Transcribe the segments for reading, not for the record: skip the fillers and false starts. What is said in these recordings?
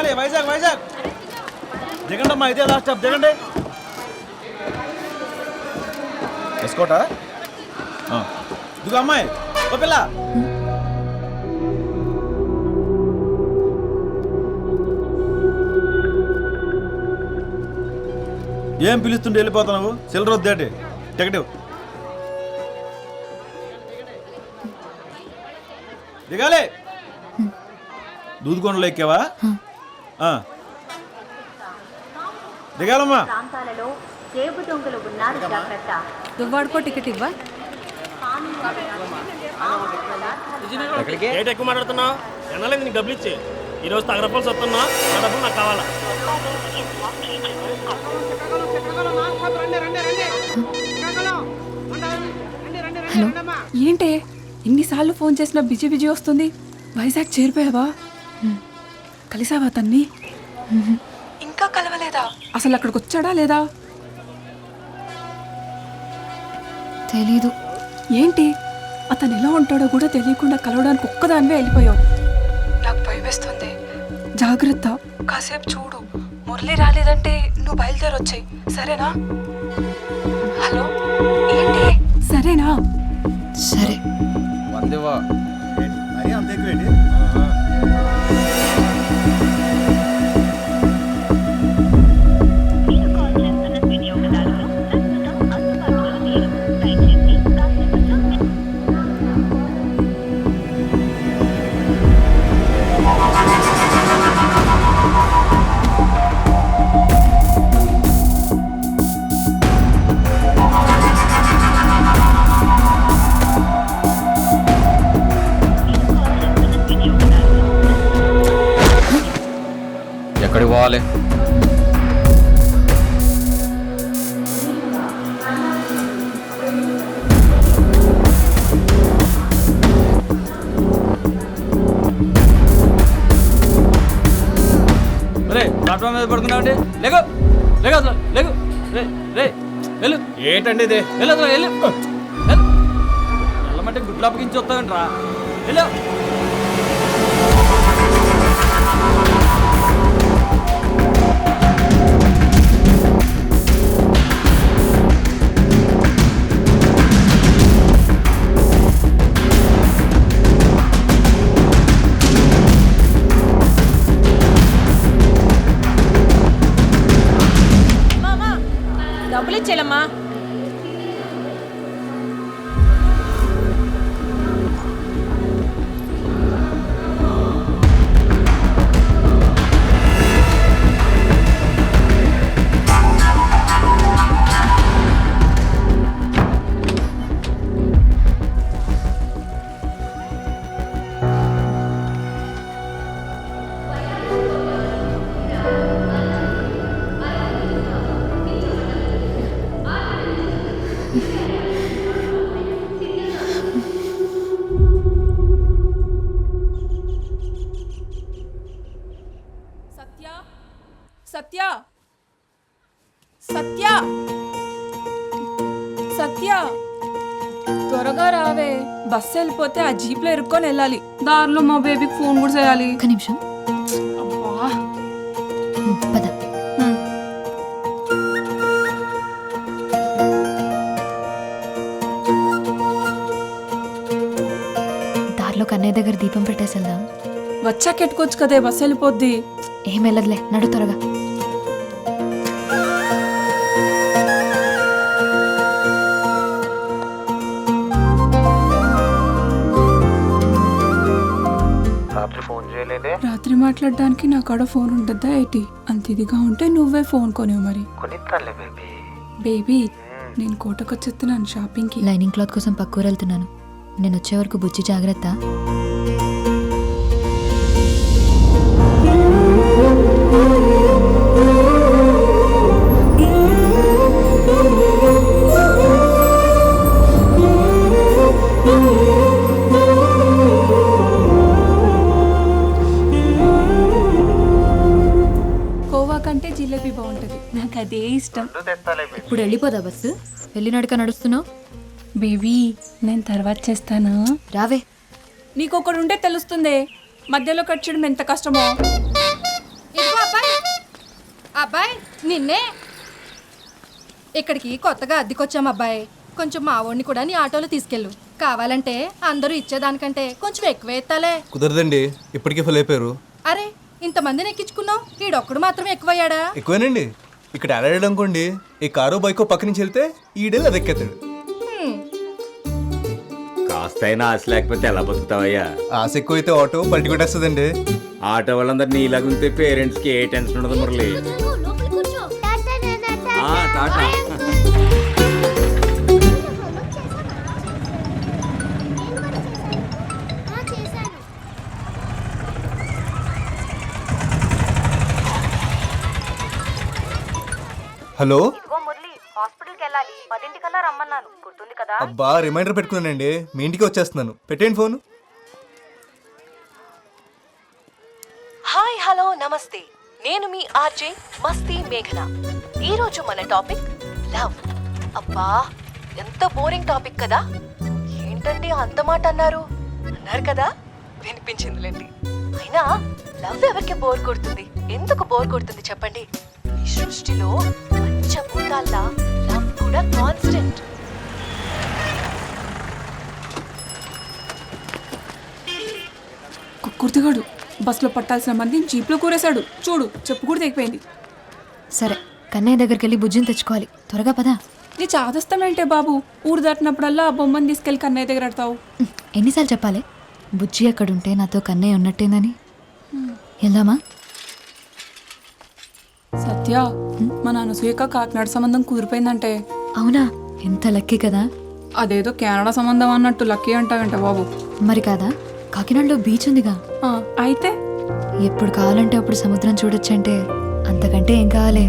దిగాలి వైజాగ్ వైజాగ్ దిగండి అమ్మా, ఇదే లాస్ట్ స్టాప్, దిగండి. ఎస్కోటా దిగు అమ్మాయి, ఓ పిల్ల. ఏం పిలుస్తుంటే వెళ్ళిపోతున్నావు? చిల్లర వద్దేటి, టికెట్ దిగాలి. దూదుకొండలో ఎక్కావా? దిగాలమ్మా. దువ్వాడుకో టికెట్ ఇవ్వా. రేట్ ఎక్కువ మాట్లాడుతున్నావు, ఎన్నాలేదు నీకు డబ్బులు ఇచ్చి. ఈరోజు తగరపాల్సి వస్తున్నా, నా డబ్బులు నాకు కావాలా. హలో, ఏంటే ఎన్నిసార్లు ఫోన్ చేసినా బిజీ బిజీ వస్తుంది? వైజాగ్ చేరిపోయావా? కలిసావా తన్ని? ఇంకా కలవలేదా? అసలు అక్కడికి వచ్చాడా లేదా? తెలీదు. ఏంటి, అతను ఎలా ఉంటాడో కూడా తెలియకుండా కలవడానికి ఒక్కదానివే వెళ్ళిపోయావు. నాకు భయం వేస్తుంది, జాగ్రత్త. కాసేపు చూడు, మురళి రాలేదంటే నువ్వు బయలుదేరొచ్చాయి, సరేనా? హలో, ఏంటి? సరేనా? సరే. వందేవా మరి అంత ఎక్కువేంటి? ఎక్కడికి పోవాలి? రే ప్లాట్ఫామ్ మీద పడుకున్నావు, లేగు లేగు అసలు లేగు. రే రే వెళ్ళు. ఏంటండి ఇది? వెళ్ళు అసలు వెళ్ళు. వెళ్ళమంటే గుడ్లు అప్పగించి వస్తావేంట్రా? వెళ్ళు. డబ్బులు ఇచ్చేలమ్మా. సత్య సత్య సత్య, త్వరగా రావే. బస్సు వెళ్ళిపోతే ఆ జీప్ లో ఇరుక్కొని వెళ్ళాలి. దారిలో మా బేబీకి ఫోన్ కూడా చేయాలి. ఒక్క నిమిషం. పద. దారిలో కన్నయ్య దగ్గర దీపం పెట్టేసి వెళ్దాం. వచ్చాక ఎట్టుకోవచ్చు కదే, బస్సు వెళ్ళిపోద్ది. ఏం వెళ్ళదులే, నడు త్వరగా. రాత్రి మాట్లాడడానికి నా కాడ ఫోన్ ఉంటుందా ఏంటి? అంత ఇదిగా ఉంటే నువ్వే ఫోన్ కొనివు మరి. బేబీ, నేను కోటకొచ్చేస్తున్నాను షాపింగ్కి. లైనింగ్ క్లాత్ కోసం పక్కూరు వెళ్తున్నాను. నేను వచ్చే వరకు బుజ్జి జాగ్రత్త. కోవా కంటే జిలేబీ బాగుంటది, నాకు అదే ఇష్టం. ఇప్పుడు వెళ్ళిపోదా బస్సు? వెళ్ళినడుక నడుస్తున్నావు. బేబీ, నేను తర్వాత చేస్తాను, రావే. నీకు ఒకడు ఉంటే తెలుస్తుంది మధ్యలో కట్ చేయడం ఎంత కష్టమో. అబ్బాయి నిన్నే ఇక్కడికి కొత్తగా అద్దెకొచ్చాం అబ్బాయి. కొంచెం మా వాడిని కూడా నీ ఆటోలో తీసుకెళ్ళు. కావాలంటే అందరూ ఇచ్చేదానికంటే కొంచెం ఎక్కువ ఎత్తాలే. కుదరదండి, ఇప్పటికే ఫుల్ అయిపోయారు. అరే ఇంతమందిని ఎక్కించుకున్నావు, ఈడొక్కడు మాత్రం ఎక్కువయ్యాడా? ఎక్కువేనండి. ఇక్కడ ఆడాడు అనుకోండి, ఈ కారు బైకో పక్క నుంచి వెళ్తే ఈడేళ్ళు అది ఎక్కేతాడు. కాస్తైనా ఆశ లేకపోతే ఎలా బతుకుతావయ్యా? ఆశ ఎక్కువైతే ఆటో పల్టి కొట్టేస్తుందండి. ఆటో వాళ్ళందరూ నీలాగుంటే పేరెంట్స్ కి ఏ టెన్షన్ ఉండదు మురళి. టాటా. హలో, మురళి హాస్పిటల్కి వెళ్ళాలి, 10 రమ్మన్నాను, గుర్తుంది కదా? అబ్బా రిమైండర్ పెట్టుకున్నానండి. మీ ఇంటికి వచ్చేస్తున్నాను. పెట్టేయండి ఫోన్. హాయ్ హలో నమస్తే, నేను మీ ఆర్జే మస్తీ మేఘన. ఈరోజు మన టాపిక్ లవ్. అబ్బా ఎంత బోరింగ్ టాపిక్ కదా. ఏంటండి అంత మాట అన్నారు కదా, వినిపించిందిలేండి. అయినా లవ్ ఎవరికి బోర్ కొడుతుంది? ఎందుకు బోర్ కొడుతుంది చెప్పండి? ఈ సృష్టిలో పంచభూతాల్లా లవ్ కూడా కాన్స్టెంట్. కుర్తిగాడు బస్సులో పట్టాల్సిన మందిని జీప్లో కూరేశాడు. చూడు, చెప్పు కూడా తెగిపోయింది. సరే, కన్నయ్య దగ్గరికి వెళ్ళి బుజ్జిని తెచ్చుకోవాలి. త్వరగా పదా. నీ చాదస్తామేంటే బాబు? ఊరు దాటినప్పుడల్లా ఆ బొమ్మని తీసుకెళ్ళి కన్నయ్య దగ్గర ఆడతావు. ఎన్నిసార్లు చెప్పాలి? బుజ్జి అక్కడుంటే నాతో కన్నయ్య ఉన్నట్టేనని. వెళ్దామా? సత్య, మన అనసూయక కాకినాడ సంబంధం కుదిరిపోయిందంటే. అవునా? ఎంత లక్కీ కదా. అదేదో కెనడా సంబంధం అన్నట్టు లక్కీ అంటావంట బాబు. మరి కాదా? కాకినాడలో బీచ్ ఉందిగా. అయితే ఎప్పుడు కావాలంటే అప్పుడు సముద్రం చూడొచ్చంటే అంతకంటే ఏం కావాలి?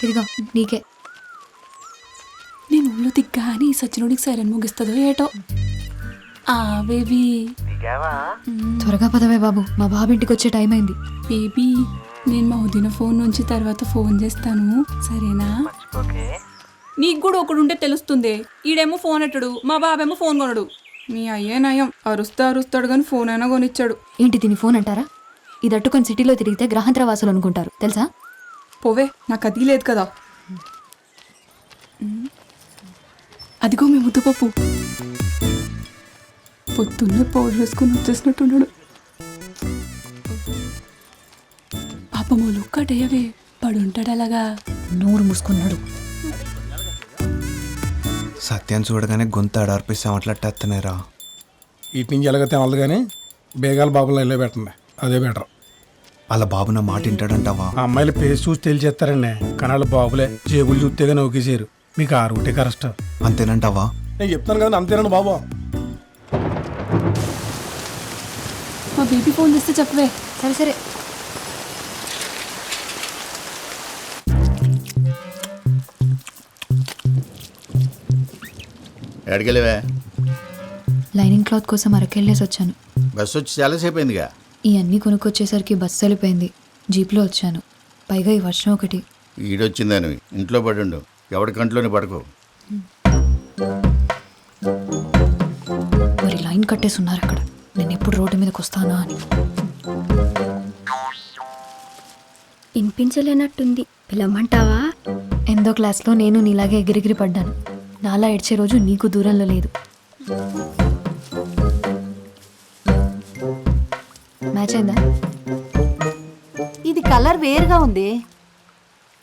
ఇదిగో నీకే. నేను ఊళ్ళో దిగ్గా అని సచ్చినోడికి సైరన్ ముగిస్తుందో ఏటో. ఆ బేబీ, త్వరగా పదవే బాబు, మా బాబు ఇంటికి వచ్చే టైం అయింది. బేబీ నేను మా వదిన ఫోన్ నుంచి తర్వాత ఫోన్ చేస్తాను, సరేనా? నీకు కూడా ఒకడుంటే తెలుస్తుంది. ఈడేమో ఫోన్ ఎట్టడు, మా బాబేమో ఫోన్ కొనడు. మీ అయ్యే నయం, అరుస్తాడు కానీ ఫోన్ అయినా కొనిచ్చాడు. ఏంటి దీని ఫోన్ అంటారా? ఇది అట్టుకొని సిటీలో తిరిగితే గ్రహాంతర వాసులు అనుకుంటారు తెలుసా? పోవే, నాకు అది లేదు కదా. అదిగో మీ ముద్దుపప్పు పొద్దున్నే పౌడర్ వేసుకొని వచ్చేసినట్టున్నాడు. పాపములు ఒక్కటేయవే, పడుంటాడు అలాగా. నోరు మూసుకున్నాడు. సత్యాన్ని చూడగానే గొంతు ఆడార్పిస్తామట్లట్టేస్తున్నారా? ఇటు నుంచి ఎలాగైతే వాళ్ళు కానీ బేగాల బాబులో వెళ్ళే పెట్టండి, అదే బెటర్. అలా బాబు నా మాట వింటాడంటావా? ఆ అమ్మాయిల పేరు చూసి తెలిచేస్తారండి, కానీ వాళ్ళ బాబులే జేబులు చూస్తేగా నౌకేసారు. మీకు ఆ రూటే కరెక్ట్ అంతేనంటావా? నేను చెప్తాను కదా, అంతేనండి బాబు. మా బేబీ ఫోన్ చేస్తే చెప్పవే. సరే సరే. ఎక్కడికెళ్ళవే? లైనింగ్ క్లాత్ కోసం అరకెళ్ళేసి వచ్చాను. బస్సు వచ్చి చాలాసేపు అయిందిగా. ఇవన్నీ కొనుక్కొచ్చేసరికి బస్సు వెళ్ళిపోయింది. జీప్లో వచ్చాను, పైగా ఈ వర్షం ఒకటి. ఈడొచ్చిందని ఇంట్లో పడుండు, ఎవడి కంట్లోనే పడకు. మరి లైన్ కట్టేసి ఉన్నారు అక్కడ, నేను ఎప్పుడు రోడ్డు మీదకి వస్తానా అని. వినిపించలేనట్టుంది, పిలవమంటావా? 8వ క్లాస్లో నేను నీలాగే ఎగిరెగిరి పడ్డాను. నాలా ఏడ్చే రోజు నీకు దూరంలో లేదు. మ్యాచ్ అయిందా? ఇది కలర్ వేరుగా ఉంది.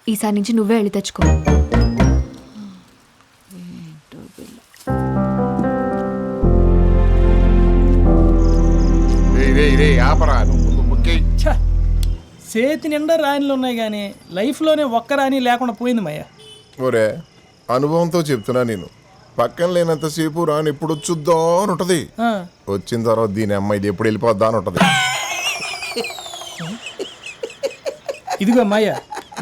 ఈసారి నుంచి నువ్వే వెళ్ళి తెచ్చుకో. చేతి నిండా రాణిలు ఉన్నాయి కానీ లైఫ్లోనే ఒక్క రాణి లేకుండా పోయింది మయ్య. ఒరే, అనుభవంతో చెప్తున్నా, నేను పక్కన లేనంతసేపు రాని ఎప్పుడు వచ్చుద్దా అని ఉంటది. వచ్చిన తర్వాత దీని అమ్మాయి ఎప్పుడు వెళ్ళిపోద్దా అని ఉంటది. ఇదిగో మాయ,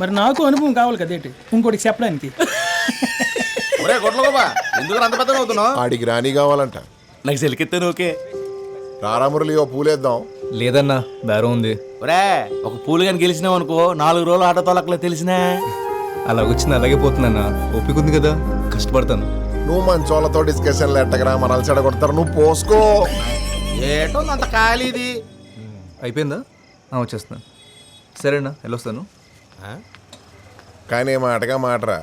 మరి నాకు అనుభవం కావాలి కదేటి ఇంకోటికి చెప్పడానికి. ఆడికి రాణి కావాలంట. నాకు సెలికెత్తాను ఓకే. రారా మురళి ఓ పూలేద్దాం. లేదన్నా బేరం ఉంది. ఒరే ఒక పూలు కానీ గెలిచినావు అనుకో 4 రోజులు ఆటో తోలకలే తెలిసినా. అలాగొచ్చింది అలాగే పోతుందన్నా. ఓపిక ఉంది కదా, కష్టపడతాను. నువ్వు మంచోళ్ళతో డిస్కషన్లు ఎట్టగరా, మనల్ని చెడగొడతారు. నువ్వు పోసుకో. ఏటో అంత ఖాళీది. అయిపోయిందా? వచ్చేస్తున్నాను. సరేనా, వెళ్ళొస్తాను. కానీ మాటగా మాటరా,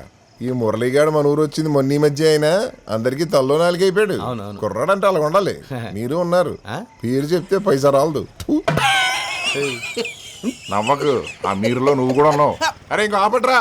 ఈ మురళీగాడు మన ఊరు వచ్చింది మొన్న ఈ మధ్య అయినా అందరికి తల్లో నాలుగు అయిపోయాడు. కుర్రాడంటే అలా ఉండాలి. మీరు ఉన్నారు, పేరు చెప్తే పైసా రాలదు. నవ్వకు, ఆ మీరులో నువ్వు కూడా ఉన్నావు. అరే ఇంకా ఆపట్రా.